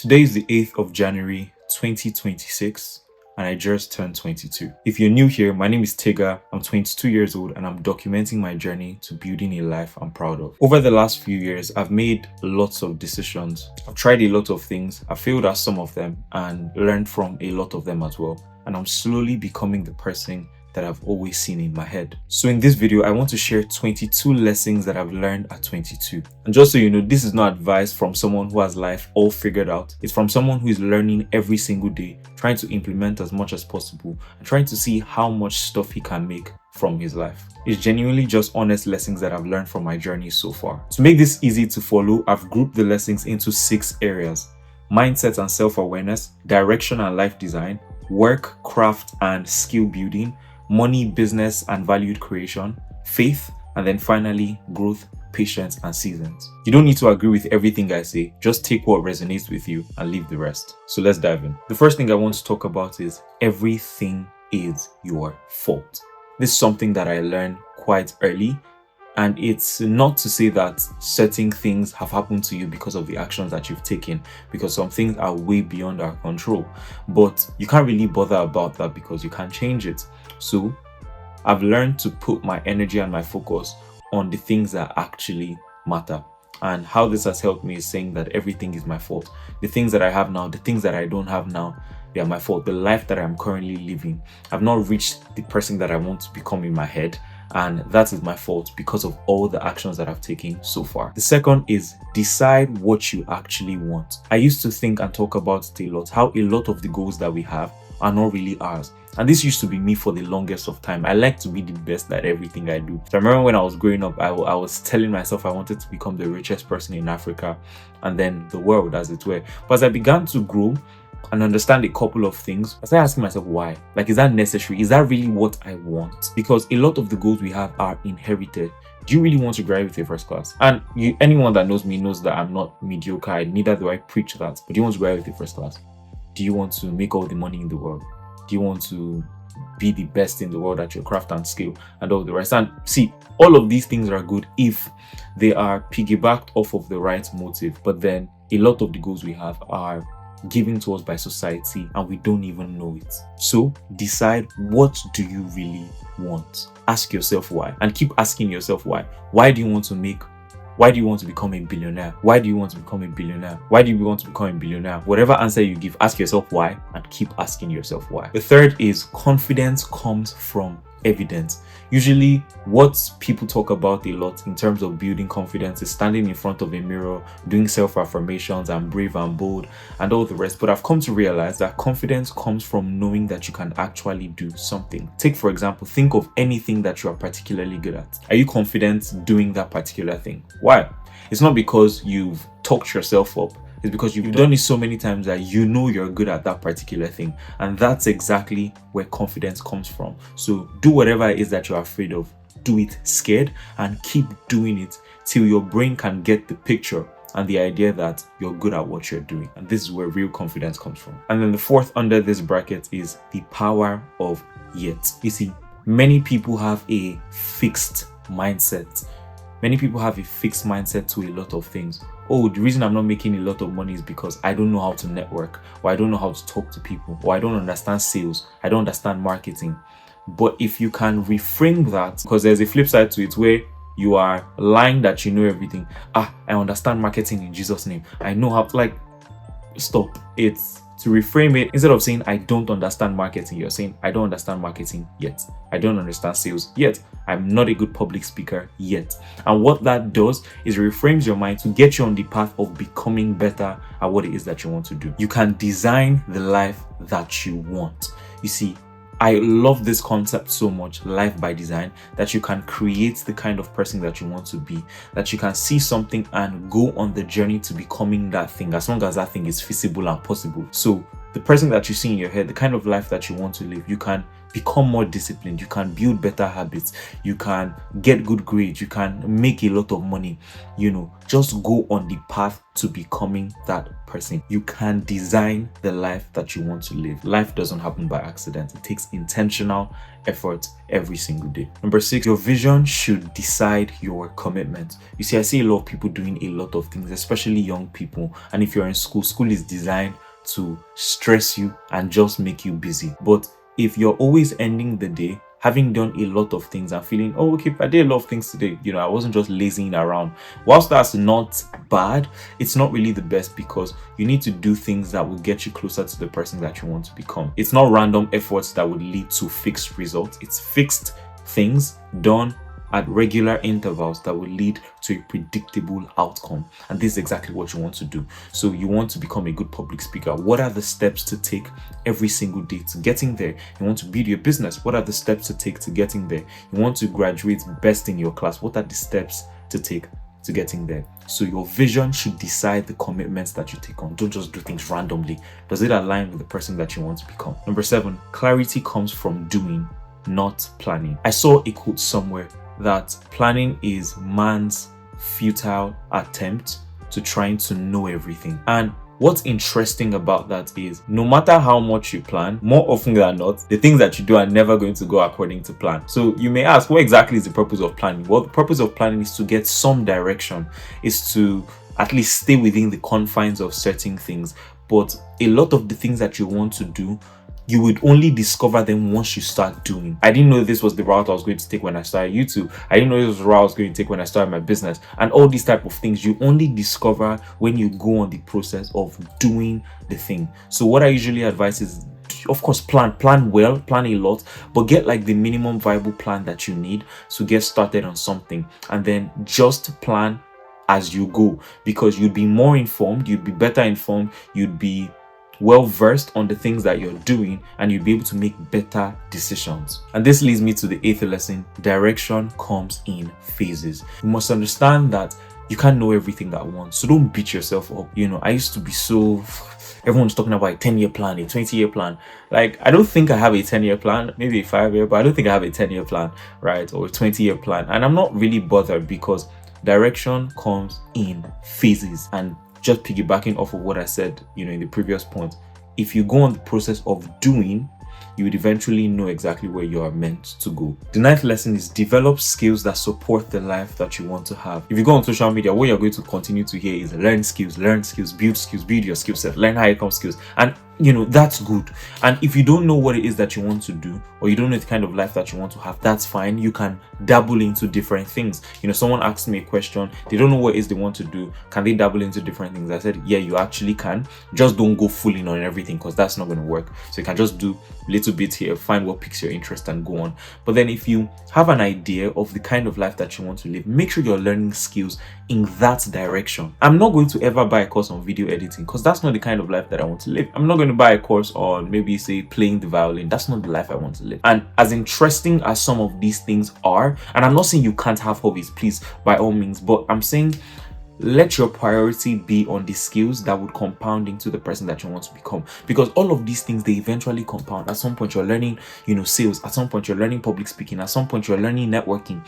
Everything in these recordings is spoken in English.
Today is the 8th of January 2026 and I just turned 22. If you're new here, my name is Tigger. I'm 22 years old and I'm documenting my journey to building a life I'm proud of. Over the last few years, I've made lots of decisions. I've tried a lot of things. I failed at some of them and learned from a lot of them as well. And I'm slowly becoming the person that I've always seen in my head. So in this video, I want to share 22 lessons that I've learned at 22. And just so you know, this is not advice from someone who has life all figured out. It's from someone who is learning every single day, trying to implement as much as possible, and trying to see how much stuff he can make from his life. It's genuinely just honest lessons that I've learned from my journey so far. To make this easy to follow, I've grouped the lessons into 6 areas: mindset and self-awareness, direction and life design, work, craft and skill building, money, business and valued creation, faith, and then finally growth, patience and seasons. You don't need to agree with everything I say, just take what resonates with you and leave the rest. So let's dive in. The first thing I want to talk about is everything is your fault. This is something that I learned quite early, and it's not to say that certain things have happened to you because of the actions that you've taken, because some things are way beyond our control, but you can't really bother about that because you can't change it. So I've learned to put my energy and my focus on the things that actually matter. And how this has helped me is saying that everything is my fault. The things that I have now, the things that I don't have now, they are my fault. The life that I'm currently living, I've not reached the person that I want to become in my head, and that is my fault because of all the actions that I've taken so far. The second is decide what you actually want. I used to think and talk about it a lot, how a lot of the goals that we have are not really ours. And this used to be me for the longest of time. I like to be the best at everything I do. So I remember when I was growing up, I was telling myself I wanted to become the richest person in Africa and then the world, as it were. But as I began to grow and understand a couple of things, I started asking myself why. Like, is that necessary? Is that really what I want? Because a lot of the goals we have are inherited. Do you really want to graduate with a first class? And anyone that knows me knows that I'm not mediocre. Neither do I preach that. But do you want to graduate with a first class? Do you want to make all the money in the world? Do you want to be the best in the world at your craft and skill and all the rest? And see, all of these things are good if they are piggybacked off of the right motive. But then a lot of the goals we have are given to us by society and we don't even know it. So decide, what do you really want? Ask yourself why, and keep asking yourself why. Why do you want to become a billionaire? Why do you want to become a billionaire? Why do you want to become a billionaire? Whatever answer you give, ask yourself why and keep asking yourself why. The third is confidence comes from evidence. Usually what people talk about a lot in terms of building confidence is standing in front of a mirror, doing self-affirmations, I'm brave and bold and all the rest. But I've come to realize that confidence comes from knowing that you can actually do something. Take, for example, think of anything that you are particularly good at. Are you confident doing that particular thing? Why? It's not because you've talked yourself up. It's because you've done it so many times that you know you're good at that particular thing. And that's exactly where confidence comes from. So do whatever it is that you're afraid of. Do it scared and keep doing it till your brain can get the picture and the idea that you're good at what you're doing. And this is where real confidence comes from. And then the fourth under this bracket is the power of yet. You see, many people have a fixed mindset. Many people have a fixed mindset to a lot of things. Oh, the reason I'm not making a lot of money is because I don't know how to network, or I don't know how to talk to people, or I don't understand sales, I don't understand marketing. But if you can reframe that, because there's a flip side to it where you are lying that you know everything. I understand marketing in Jesus' name. I know how to, stop. It's to reframe it. Instead of saying I don't understand marketing, you're saying I don't understand marketing yet. I don't understand sales yet. I'm not a good public speaker yet. And what that does is reframes your mind to get you on the path of becoming better at what it is that you want to do. You can design the life that you want. You see, I love this concept so much, life by design, that you can create the kind of person that you want to be, that you can see something and go on the journey to becoming that thing, as long as that thing is feasible and possible. So the person that you see in your head, the kind of life that you want to live, you can become more disciplined, you can build better habits, you can get good grades, you can make a lot of money. Just go on the path to becoming that person. You can design the life that you want to live. Life doesn't happen by accident. It takes intentional effort every single day. Number 6, your vision should decide your commitment. You see, I see a lot of people doing a lot of things, especially young people. And if you're in school, school is designed to stress you and just make you busy. But if you're always ending the day having done a lot of things and feeling, oh, okay, I did a lot of things today, I wasn't just lazing around. Whilst that's not bad, it's not really the best, because you need to do things that will get you closer to the person that you want to become. It's not random efforts that would lead to fixed results. It's fixed things done at regular intervals that will lead to a predictable outcome. And this is exactly what you want to do. So you want to become a good public speaker. What are the steps to take every single day to getting there? You want to build your business. What are the steps to take to getting there? You want to graduate best in your class. What are the steps to take to getting there? So your vision should decide the commitments that you take on. Don't just do things randomly. Does it align with the person that you want to become? Number 7, clarity comes from doing, not planning. I saw a quote somewhere that planning is man's futile attempt to trying to know everything. And what's interesting about that is, no matter how much you plan, more often than not, the things that you do are never going to go according to plan. So you may ask, what exactly is the purpose of planning? Well, the purpose of planning is to get some direction, is to at least stay within the confines of certain things. But a lot of the things that you want to do, you would only discover them once you start doing. I didn't know this was the route I was going to take when I started YouTube. I didn't know this was the route I was going to take when I started my business. And all these type of things, you only discover when you go on the process of doing the thing. So what I usually advise is, of course, plan well, plan a lot, but get like the minimum viable plan that you need to get started on something. And then just plan as you go, because you'd be more informed, you'd be better informed, you'd be well versed on the things that you're doing, and you'll be able to make better decisions. And this leads me to the 8th lesson. Direction comes in phases. You must understand that you can't know everything at once, so don't beat yourself up. I used to be so, everyone's talking about a 10-year plan, a 20-year plan. Like, I don't think I have a 10-year plan, maybe a 5-year, but I don't think I have a 10-year plan, right? Or a 20-year plan. And I'm not really bothered, because direction comes in phases. And just piggybacking off of what I said, in the previous point, if you go on the process of doing, you would eventually know exactly where you are meant to go. The 9th lesson is develop skills that support the life that you want to have. If you go on social media, what you're going to continue to hear is learn skills, build your skill set, learn how you come skills. And that's good. And if you don't know what it is that you want to do, or you don't know the kind of life that you want to have, that's fine. You can dabble into different things. Someone asked me a question, they don't know what it is they want to do. Can they dabble into different things? I said, yeah, you actually can. Just don't go full in on everything, because that's not going to work. So you can just do a little bit here, find what piques your interest and go on. But then if you have an idea of the kind of life that you want to live, make sure you're learning skills in that direction. I'm not going to ever buy a course on video editing, because that's not the kind of life that I want to live. I'm not going to buy a course on maybe say playing the violin. That's not the life I want to live. And as interesting as some of these things are, and I'm not saying you can't have hobbies, please, by all means, but I'm saying let your priority be on the skills that would compound into the person that you want to become, because all of these things, they eventually compound. At some point you're learning sales, at some point you're learning public speaking, at some point you're learning networking.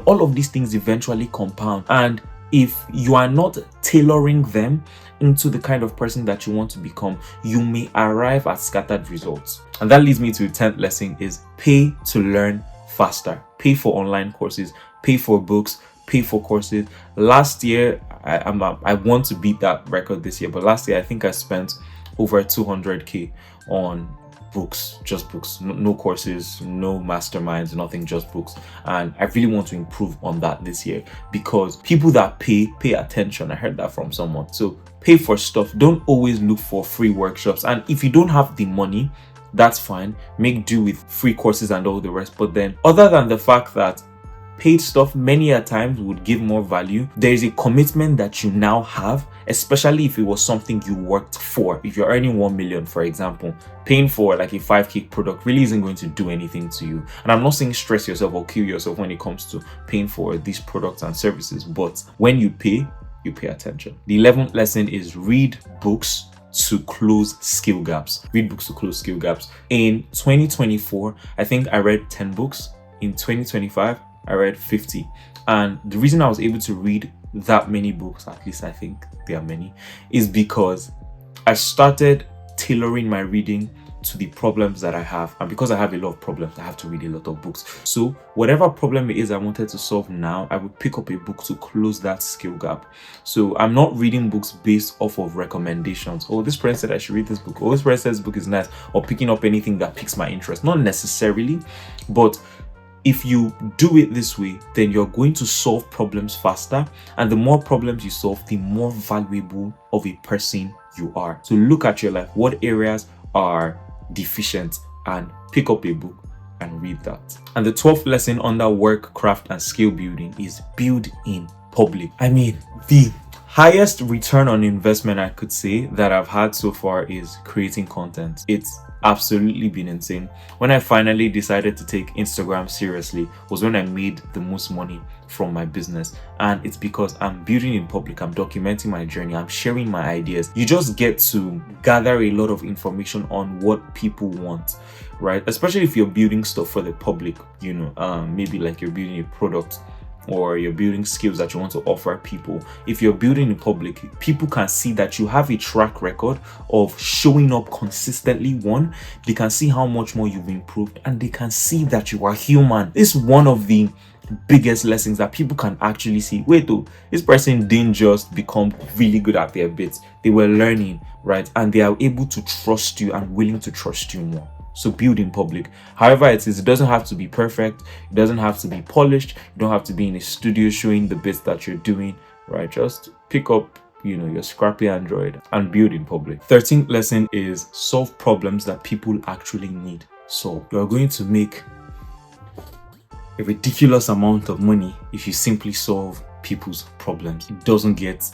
All of these things eventually compound, and if you are not tailoring them into the kind of person that you want to become, you may arrive at scattered results. And that leads me to the 10th lesson is pay to learn faster. Pay for online courses, pay for books, pay for courses. Last year, I want to beat that record this year, but last year I think I spent over 200k on books, just books, no courses, no masterminds, nothing, just books. And I really want to improve on that this year, because people that pay attention. I heard that from someone. So pay for stuff. Don't always look for free workshops. And if you don't have the money, that's fine. Make do with free courses and all the rest. But then, other than the fact that paid stuff many a times would give more value, there is a commitment that you now have, especially if it was something you worked for. If you're earning 1 million, for example, paying for like a 5k product really isn't going to do anything to you. And I'm not saying stress yourself or kill yourself when it comes to paying for these products and services, but when you pay attention. The 11th lesson is read books to close skill gaps. Read books to close skill gaps. In 2024, I think I read 10 books. In 2025, I read 50. And the reason I was able to read that many books, at least I think there are many, is because I started tailoring my reading to the problems that I have. And because I have a lot of problems, I have to read a lot of books. So whatever problem it is I wanted to solve now, I would pick up a book to close that skill gap. So I'm not reading books based off of recommendations. Oh, this friend said I should read this book. Oh, this friend says this book is nice. Or picking up anything that piques my interest. Not necessarily, but if you do it this way, then you're going to solve problems faster. And the more problems you solve, the more valuable of a person you are. So look at your life. What areas are deficient, and pick up a book and read that. And the 12th lesson under work, craft, and skill building is build in public. I mean, the highest return on investment I could say that I've had so far is creating content. It's absolutely been insane. When I finally decided to take Instagram seriously was when I made the most money from my business, and it's because I'm building in public, I'm documenting my journey, I'm sharing my ideas. You just get to gather a lot of information on what people want, right? Especially if you're building stuff for the public, maybe like you're building a product or you're building skills that you want to offer people. If you're building in public, people can see that you have a track record of showing up consistently. One, they can see how much more you've improved, and they can see that you are human. It's one of the biggest lessons that people can actually see. Wait though, this person didn't just become really good at their bits. They were learning, right? And they are able to trust you and willing to trust you more. So build in public. However it is, it doesn't have to be perfect. It doesn't have to be polished. You don't have to be in a studio showing the bits that you're doing, right? Just pick up, your scrappy Android and build in public. 13th lesson is solve problems that people actually need solved. You're going to make a ridiculous amount of money if you simply solve people's problems. It doesn't get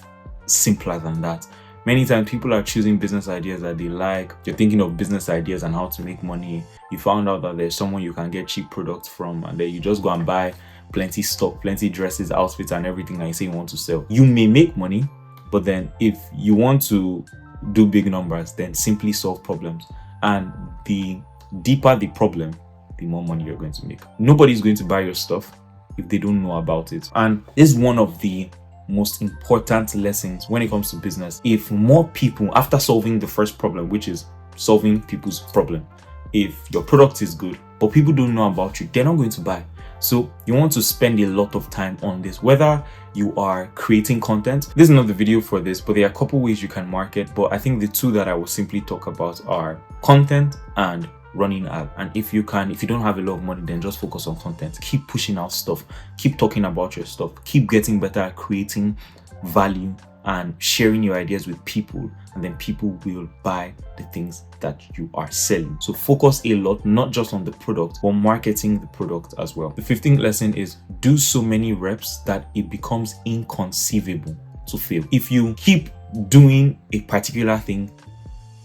simpler than that. Many times people are choosing business ideas that they like. You're thinking of business ideas and how to make money. You found out that there's someone you can get cheap products from, and then you just go and buy plenty stock, plenty dresses, outfits, and everything that you say you want to sell. You may make money, but then if you want to do big numbers, then simply solve problems. And the deeper the problem, the more money you're going to make. Nobody's going to buy your stuff if they don't know about it. And this is one of the most important lessons when it comes to business. If more people, after solving the first problem, which is solving people's problem, if your product is good but people don't know about you, they're not going to buy. So you want to spend a lot of time on this, whether you are creating content. This is not the video for this, but there are a couple ways you can market. But I think the two that I will simply talk about are content and running ad. And if you don't have a lot of money, then just focus on content. Keep pushing out stuff, keep talking about your stuff, keep getting better at creating value and sharing your ideas with people, and then people will buy the things that you are selling. So focus a lot, not just on the product, but marketing the product as well. The 15th lesson is do so many reps that it becomes inconceivable to fail. If you keep doing a particular thing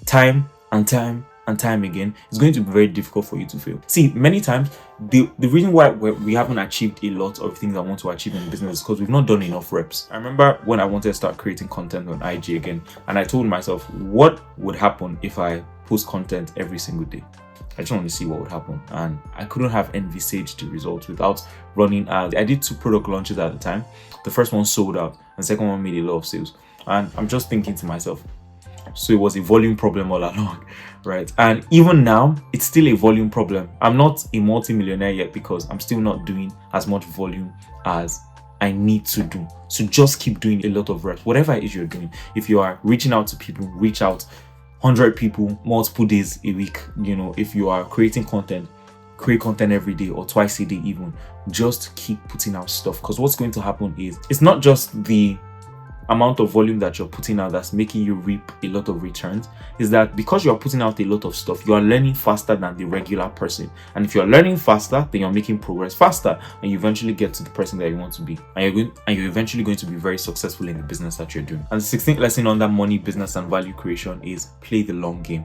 time and time again, it's going to be very difficult for you to fail. See, many times the reason why we haven't achieved a lot of things I want to achieve in business is because we've not done enough reps. I remember when I wanted to start creating content on IG again, and I told myself, what would happen if I post content every single day? I just want to see what would happen, and I couldn't have envisaged the results without running ads. I did 2 product launches at the time. The first one sold out, and the second one made a lot of sales. And I'm just thinking to myself, so it was a volume problem all along, right? And even now, it's still a volume problem. I'm not a multi-millionaire yet because I'm still not doing as much volume as I need to do. So just keep doing a lot of reps, whatever it is you're doing. If you are reaching out to people, reach out 100 people multiple days a week. If you are creating content, create content every day or twice a day even. Just keep putting out stuff, because what's going to happen is it's not just the amount of volume that you're putting out that's making you reap a lot of returns. Is that because you're putting out a lot of stuff, you are learning faster than the regular person. And if you're learning faster, then you're making progress faster, and you eventually get to the person that you want to be, and you're eventually going to be very successful in the business that you're doing. And the 16th lesson under money, business, and value creation is play the long game.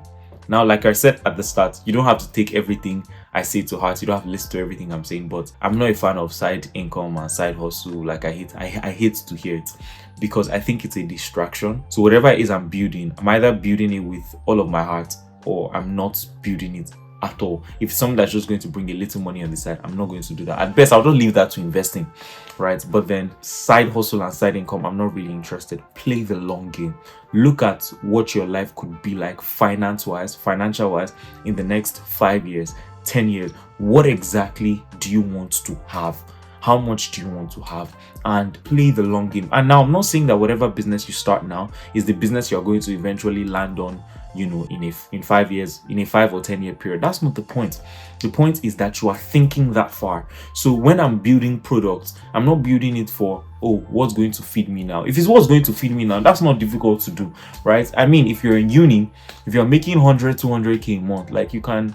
Now, like I said at the start, you don't have to take everything I say to heart. You don't have to listen to everything I'm saying, but I'm not a fan of side income and side hustle. Like I hate to hear it, because I think it's a distraction. So whatever it is I'm building, I'm either building it with all of my heart, or I'm not building it at all. If it's something that's just going to bring a little money on the side, I'm not going to do that. At best, I'll just leave that to investing, right? But then side hustle and side income, I'm not really interested. Play the long game. Look at what your life could be like financial wise in the next 5 years, 10 years. What exactly do you want to have? How much do you want to have? And play the long game. And now, I'm not saying that whatever business you start now is the business you're going to eventually land on, in 5 years, in a 5 or 10 year period. That's not the point. The point is that you are thinking that far. So when I'm building products, I'm not building it for, what's going to feed me now. If it's what's going to feed me now, that's not difficult to do, right? I mean, if you're in uni, if you're making 100, 200k a month, like, you can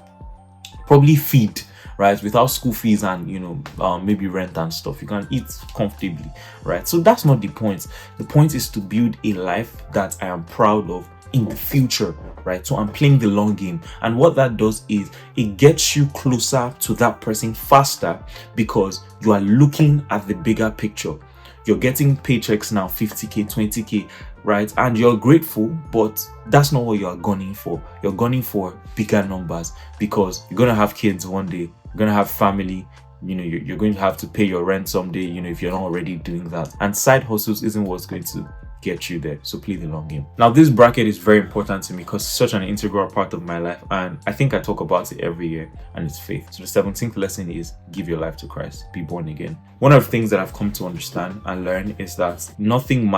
probably feed, right, without school fees and maybe rent and stuff. You can eat comfortably, right? So that's not the point. The point is to build a life that I am proud of in the future, right? So I'm playing the long game, and what that does is it gets you closer to that person faster, because you are looking at the bigger picture. You're getting paychecks now, 50k, 20k, right? And you're grateful, but that's not what you're gunning for. You're gunning for bigger numbers, because you're gonna have kids one day, you're gonna have family, you're going to have to pay your rent someday, if you're not already doing that. And side hustles isn't what's going to get you there. So play the long game. Now, this bracket is very important to me because it's such an integral part of my life, and I think I talk about it every year, and it's faith. So the 17th lesson is give your life to Christ, be born again. One of the things that I've come to understand and learn is that nothing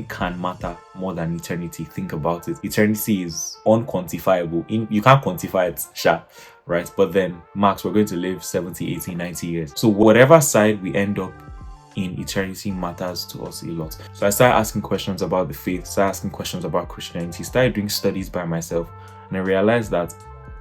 can matter more than eternity. Think about it. Eternity is unquantifiable. You can't quantify it, right? But then, max, we're going to live 70, 80, 90 years. So whatever side we end up in eternity matters to us a lot. So I started asking questions about the faith, started asking questions about Christianity, started doing studies by myself, and I realized that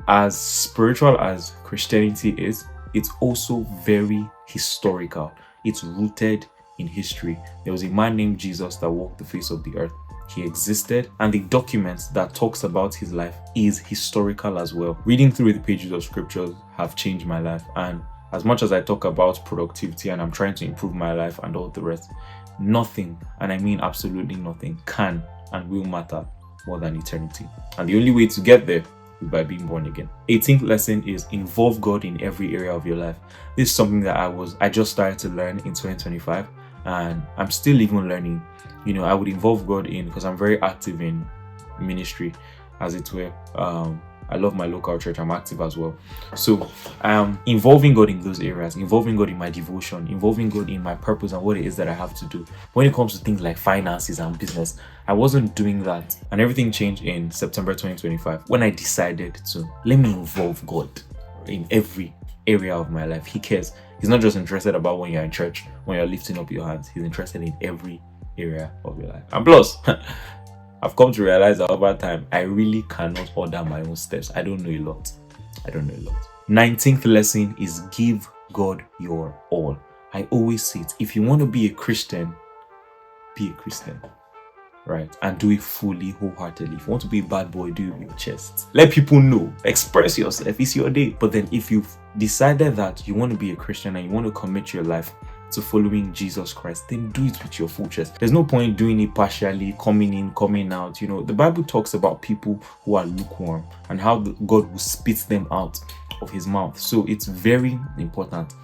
as spiritual as Christianity is, it's also very historical. It's rooted in history. There was a man named Jesus that walked the face of the earth. He existed, and the documents that talks about his life is historical as well. Reading through the pages of scriptures have changed my life, and as much as I talk about productivity and I'm trying to improve my life and all the rest, nothing, and I mean absolutely nothing, can and will matter more than eternity. And the only way to get there is by being born again. 18th lesson is involve God in every area of your life. This is something that I just started to learn in 2025, and I'm still even learning. I would involve God in, because I'm very active in ministry, as it were. I love my local church. I'm active as well. So involving God in those areas, involving God in my devotion, involving God in my purpose and what it is that I have to do. When it comes to things like finances and business, I wasn't doing that. And everything changed in September 2025 when I decided to let me involve God in every area of my life. He cares. He's not just interested about when you're in church, when you're lifting up your hands. He's interested in every area of your life. And plus, I've come to realize that over time, I really cannot order my own steps. I don't know a lot. 19th lesson is give God your all. I always say it. If you want to be a Christian, be a Christian, right? And do it fully, wholeheartedly. If you want to be a bad boy, do it with your chest. Let people know. Express yourself. It's your day. But then if you've decided that you want to be a Christian and you want to commit your life to following Jesus Christ, then do it with your full chest. There's no point doing it partially, coming in, coming out. The Bible talks about people who are lukewarm and how God will spit them out of his mouth. So it's very important.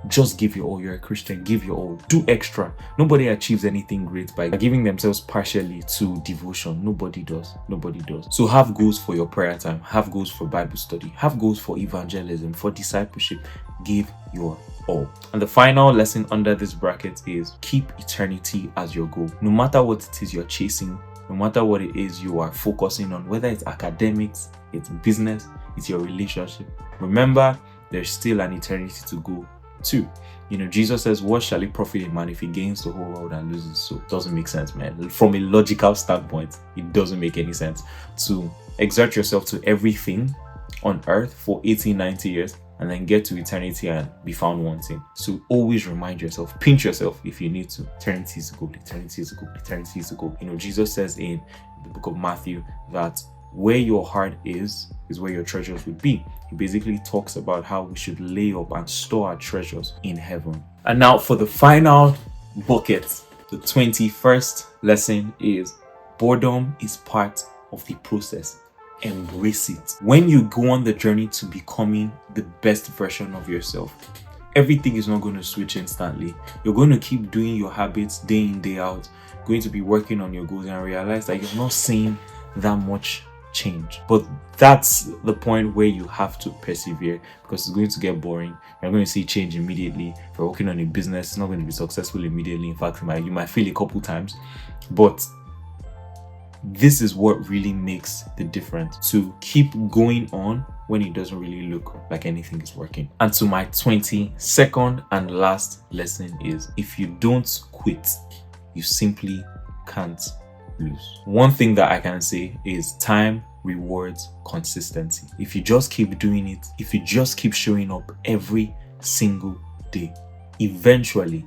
Just give your all. You're a Christian, give your all. Do extra. Nobody achieves anything great by giving themselves partially to devotion. Nobody does. So have goals for your prayer time, have goals for Bible study, have goals for evangelism, for discipleship. Give your all. And the final lesson under this bracket is keep eternity as your goal. No matter what it is you're chasing, no matter what it is you are focusing on, whether it's academics, it's business, it's your relationship, remember there's still an eternity to go to. Jesus says, what shall it profit a man if he gains the whole world and loses his soul? It doesn't make sense, man. From a logical standpoint, it doesn't make any sense to exert yourself to everything on earth for 80, 90 years and then get to eternity and be found wanting. So always remind yourself, pinch yourself if you need to. Eternity is a goal, eternity is a goal, eternity is a goal. Jesus says in the book of Matthew that where your heart is where your treasures would be. He basically talks about how we should lay up and store our treasures in heaven. And now for the final bucket, the 21st lesson is boredom is part of the process. Embrace it. When you go on the journey to becoming the best version of yourself, everything is not going to switch instantly. You're going to keep doing your habits day in, day out, going to be working on your goals, and realize that you're not seeing that much change. But that's the point where you have to persevere, because it's going to get boring. You're going to see change immediately. If you're working on a business, it's not going to be successful immediately. In fact, you might fail a couple times, but this is what really makes the difference, to keep going on when it doesn't really look like anything is working. And so my 22nd and last lesson is, if you don't quit, you simply can't lose. One thing that I can say is time rewards consistency. If you just keep doing it, if you just keep showing up every single day, eventually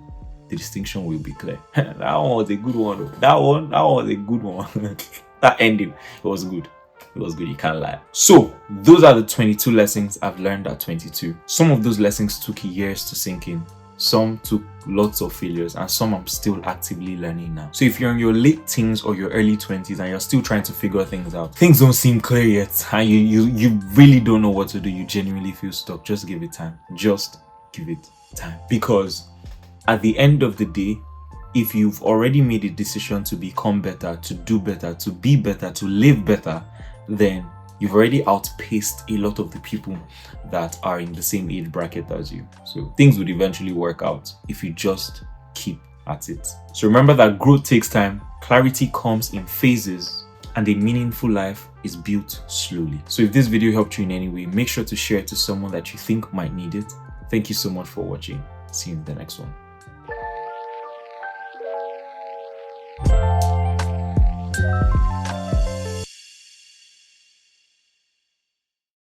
the distinction will be clear. That one was a good one though. That one was a good one. That ending, it was good. It was good, you can't lie. So those are the 22 lessons I've learned at 22. Some of those lessons took years to sink in. Some took lots of failures, and some I'm still actively learning now. So if you're in your late teens or your early 20s and you're still trying to figure things out, things don't seem clear yet, and you really don't know what to do, you genuinely feel stuck, just give it time. Just give it time. Because at the end of the day, if you've already made a decision to become better, to do better, to be better, to live better, then you've already outpaced a lot of the people that are in the same age bracket as you. So things would eventually work out if you just keep at it. So remember that growth takes time, clarity comes in phases, and a meaningful life is built slowly. So if this video helped you in any way, make sure to share it to someone that you think might need it. Thank you so much for watching. See you in the next one.